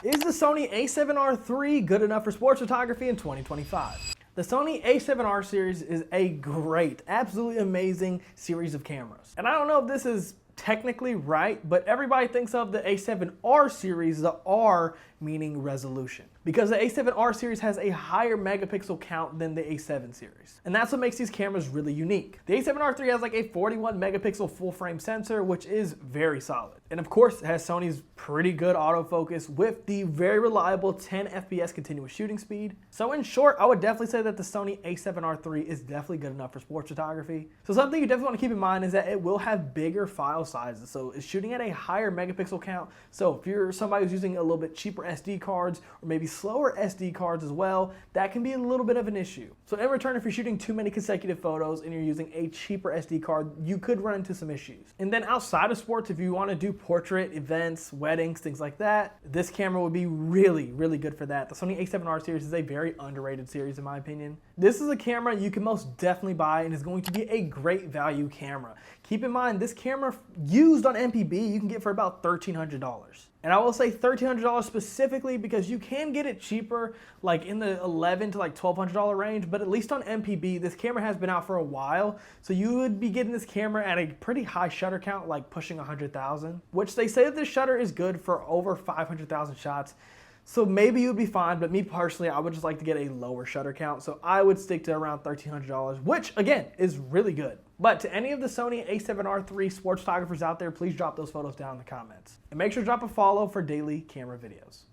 Is the Sony A7R III good enough for sports photography in 2025? The Sony A7R series is a great, absolutely amazing series of cameras. And I don't know if this is technically right, but everybody thinks of the A7R series, the R meaning resolution, because the A7R series has a higher megapixel count than the A7 series. And that's what makes these cameras really unique. The A7R III has like a 41 megapixel full frame sensor, which is very solid. And of course, it has Sony's pretty good autofocus with the very reliable 10 FPS continuous shooting speed. So in short, I would definitely say that the Sony A7R III is definitely good enough for sports photography. So something you definitely want to keep in mind is that it will have bigger file sizes. So it's shooting at a higher megapixel count. So if you're somebody who's using a little bit cheaper SD cards or maybe slower SD cards as well, that can be a little bit of an issue. So in return, if you're shooting too many consecutive photos and you're using a cheaper SD card, you could run into some issues. And then outside of sports, if you want to do portrait, events, weddings, things like that, this camera would be really, really good for that. The Sony A7R series is a very underrated series in my opinion. This is a camera you can most definitely buy and is going to be a great value camera. Keep in mind, this camera used on MPB you can get for about $1,300. And I will say $1,300 specifically because you can get it cheaper, like in the $1,100 to like $1,200 range, but at least on MPB, this camera has been out for a while, so you would be getting this camera at a pretty high shutter count, like pushing 100,000, which they say that this shutter is good for over 500,000 shots. So maybe you'd be fine, but me personally, I would just like to get a lower shutter count. So I would stick to around $1,300, which again, is really good. But to any of the Sony A7R III sports photographers out there, please drop those photos down in the comments. And make sure to drop a follow for daily camera videos.